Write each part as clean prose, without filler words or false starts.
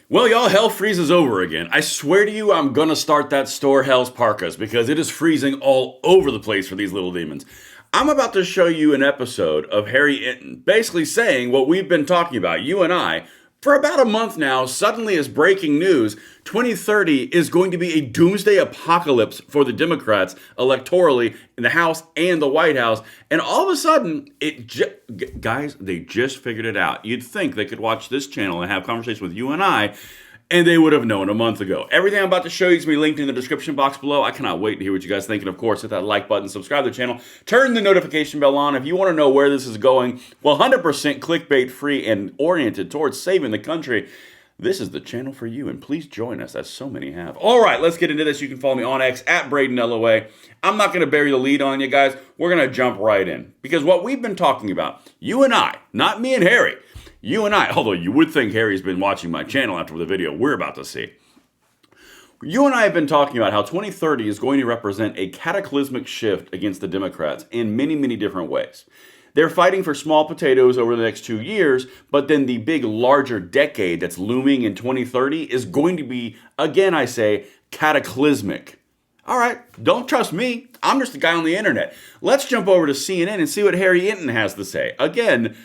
Well, y'all, hell freezes over again. I swear to you, I'm gonna start that store Hell's Parkas because it is freezing all over the place for these little demons. I'm about to show you an episode of Harry Inton basically saying what we've been talking about, you and I, for about a month now. Suddenly is breaking news. 2030 is going to be a doomsday apocalypse for the Democrats electorally in the House and the White House. And all of a sudden, guys, they just figured it out. You'd think they could watch this channel and have conversations with you and I, and they would have known a month ago. Everything I'm about to show you is going to be linked in the description box below. I cannot wait to hear what you guys think. And of course, hit that like button, subscribe to the channel, turn the notification bell on. If you want to know where this is going, 100% clickbait free and oriented towards saving the country, this is the channel for you. And please join us, as so many have. All right, let's get into this. You can follow me on X at Braden LOA. I'm not going to bury the lead on you guys. We're going to jump right in. Because what we've been talking about, you and I, not me and Harry, you and I, although you would think Harry's been watching my channel after the video we're about to see. You and I have been talking about how 2030 is going to represent a cataclysmic shift against the Democrats in many, many different ways. They're fighting for small potatoes over the next 2 years, but then the big, larger decade that's looming in 2030 is going to be, again, I say, cataclysmic. All right, don't trust me. I'm just a guy on the internet. Let's jump over to CNN and see what Harry Inton has to say. Again,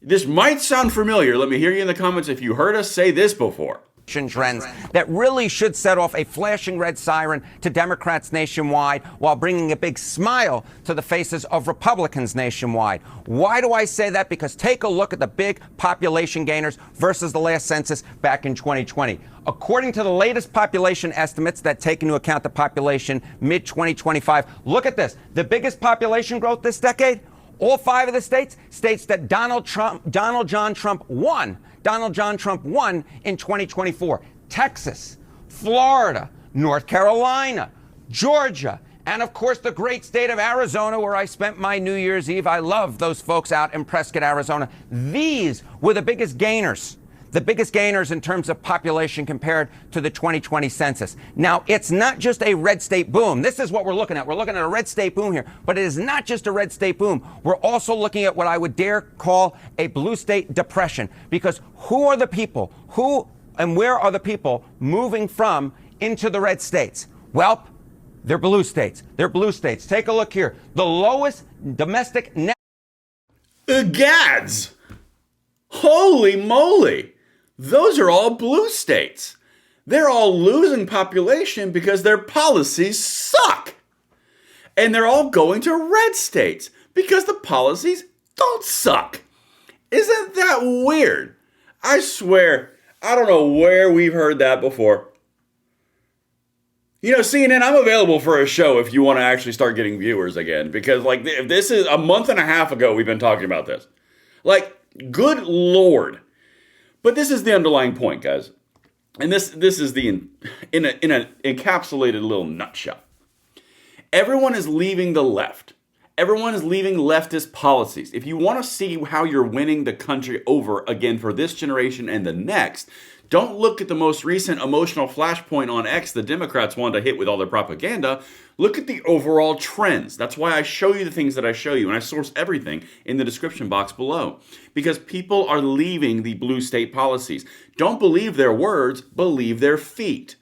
this might sound familiar. Let me hear you in the comments if you heard us say this before. Trends that really should set off a flashing red siren to Democrats nationwide while bringing a big smile to the faces of Republicans nationwide. Why do I say that? Because take a look at the big population gainers versus the last census back in 2020. According to the latest population estimates that take into account the population mid-2025, look at this. The biggest population growth this decade, all 5 of the states that Donald John Trump won in 2024. Texas, Florida, North Carolina, Georgia, and of course the great state of Arizona, where I spent my New Year's Eve. I love those folks out in Prescott, Arizona. These were the biggest gainers in terms of population compared to the 2020 census. Now, it's not just a red state boom. This is what we're looking at. We're looking at a red state boom here, but it is not just a red state boom. We're also looking at what I would dare call a blue state depression, because who are the people? Who and where are the people moving from into the red states? Well, they're blue states. They're blue states. Take a look here. The lowest domestic net. Gads! Holy moly! Those are all blue states. They're all losing population because their policies suck. And they're all going to red states because the policies don't suck. Isn't that weird? I swear, I don't know where we've heard that before. You know, CNN, I'm available for a show if you want to actually start getting viewers again. Because, like, if this is a month and a half ago we've been talking about this. Like, good Lord. But this is the underlying point, guys. And this is the in an encapsulated little nutshell. Everyone is leaving the left. Everyone is leaving leftist policies. If you want to see how you're winning the country over again for this generation and the next, don't look at the most recent emotional flashpoint on X the Democrats wanted to hit with all their propaganda. Look at the overall trends. That's why I show you the things that I show you, and I source everything in the description box below. Because people are leaving the blue state policies. Don't believe their words, believe their feet.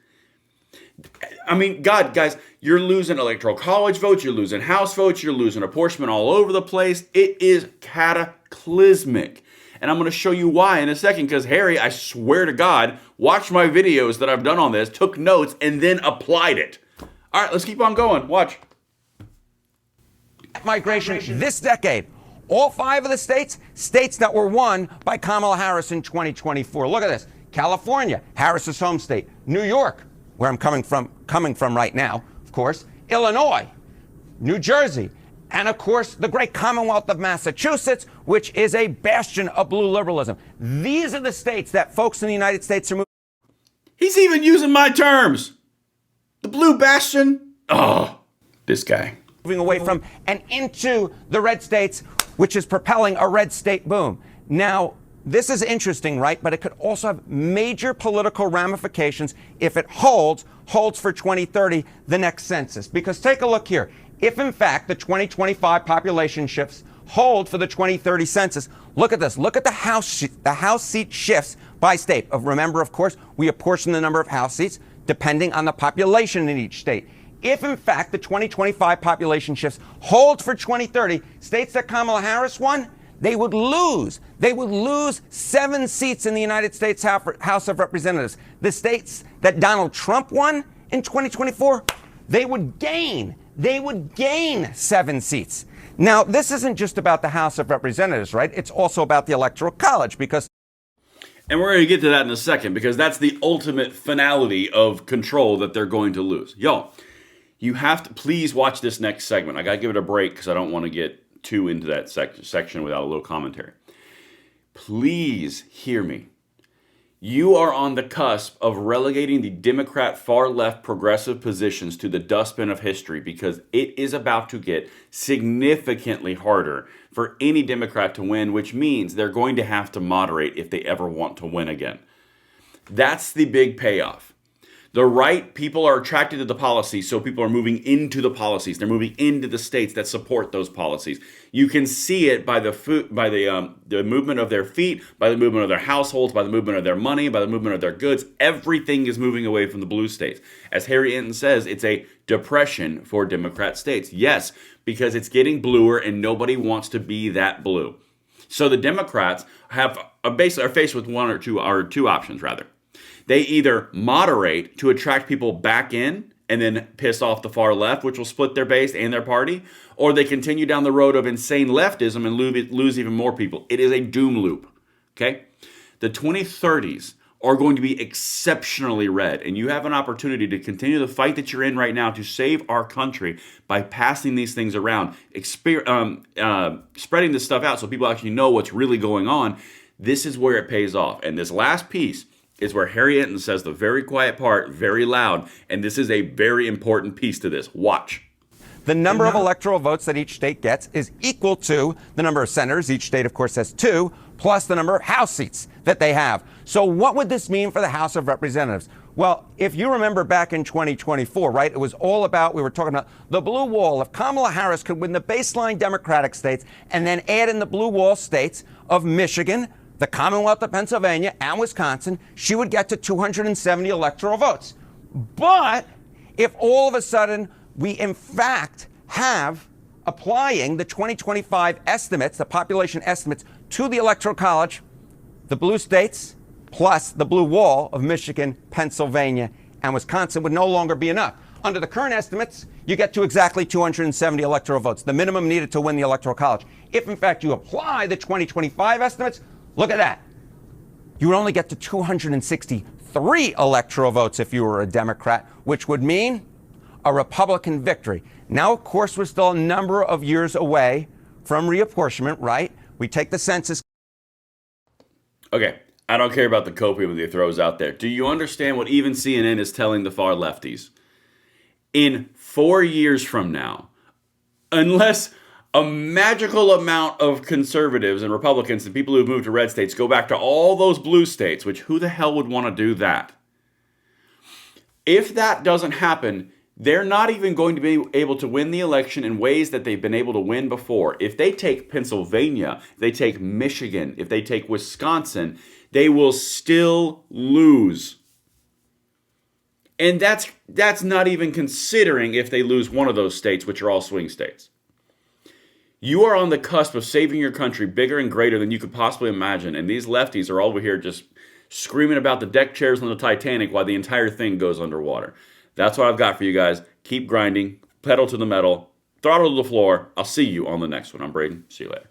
I mean, God, guys, you're losing electoral college votes, you're losing House votes, you're losing apportionment all over the place. It is cataclysmic. And I'm going to show you why in a second, because Harry, I swear to God, watched my videos that I've done on this, took notes, and then applied it. All right, let's keep on going. Watch. Migration this decade. All 5 of the states that were won by Kamala Harris in 2024. Look at this. California, Harris's home state. New York, where I'm coming from right now, of course. Illinois, New Jersey, and of course, the great Commonwealth of Massachusetts, which is a bastion of blue liberalism. These are the states that folks in the United States are moving. He's even using my terms. The blue bastion. Oh, this guy. Moving away from and into the red states, which is propelling a red state boom. Now, this is interesting, right? But it could also have major political ramifications if it holds for 2030, the next census. Because take a look here. If, in fact, the 2025 population shifts hold for the 2030 census, look at this. Look at the House seat shifts by state. Remember, of course, we apportion the number of House seats depending on the population in each state. If, in fact, the 2025 population shifts hold for 2030, states that Kamala Harris won, they would lose. They would lose 7 seats in the United States House of Representatives. The states that Donald Trump won in 2024, they would gain. They would gain 7 seats. Now, this isn't just about the House of Representatives, right? It's also about the Electoral College, because... And we're going to get to that in a second, because that's the ultimate finality of control that they're going to lose. Y'all, you have to please watch this next segment. I got to give it a break because I don't want to get too into that section without a little commentary. Please hear me. You are on the cusp of relegating the Democrat far-left progressive positions to the dustbin of history, because it is about to get significantly harder for any Democrat to win, which means they're going to have to moderate if they ever want to win again. That's the big payoff. The right people are attracted to the policies, so people are moving into the policies. They're moving into the states that support those policies. You can see it by the movement of their feet, by the movement of their households, by the movement of their money, by the movement of their goods. Everything is moving away from the blue states. As Harry Enton says, it's a depression for Democrat states. Yes, because it's getting bluer and nobody wants to be that blue. So the Democrats are faced with two options rather. They either moderate to attract people back in and then piss off the far left, which will split their base and their party, or they continue down the road of insane leftism and lose even more people. It is a doom loop, okay? The 2030s are going to be exceptionally red, and you have an opportunity to continue the fight that you're in right now to save our country by passing these things around, spreading this stuff out so people actually know what's really going on. This is where it pays off. And this last piece is where Harry Enton says the very quiet part very loud, and this is a very important piece to this. Watch. The number of electoral votes that each state gets is equal to the number of senators. Each state, of course, has 2, plus the number of House seats that they have. So what would this mean for the House of Representatives? Well, if you remember back in 2024, right, it was all about, we were talking about the blue wall. If Kamala Harris could win the baseline Democratic states and then add in the blue wall states of Michigan, the Commonwealth of Pennsylvania, and Wisconsin, she would get to 270 electoral votes. But if all of a sudden we, in fact, have applying the 2025 estimates, the population estimates, to the Electoral College, the blue states plus the blue wall of Michigan, Pennsylvania, and Wisconsin would no longer be enough. Under the current estimates, you get to exactly 270 electoral votes, the minimum needed to win the Electoral College. If, in fact, you apply the 2025 estimates, look at that. You would only get to 263 electoral votes if you were a Democrat, which would mean a Republican victory. Now, of course, we're still a number of years away from reapportionment, right? We take the census. Okay, I don't care about the copium that he throws out there. Do you understand what even CNN is telling the far lefties? In 4 years from now, unless a magical amount of conservatives and Republicans and people who've moved to red states go back to all those blue states, which who the hell would want to do that? If that doesn't happen, they're not even going to be able to win the election in ways that they've been able to win before. If they take Pennsylvania, if they take Michigan, if they take Wisconsin, they will still lose. And that's not even considering if they lose one of those states, which are all swing states. You are on the cusp of saving your country bigger and greater than you could possibly imagine. And these lefties are over here just screaming about the deck chairs on the Titanic while the entire thing goes underwater. That's what I've got for you guys. Keep grinding, pedal to the metal, throttle to the floor. I'll see you on the next one. I'm Braden. See you later.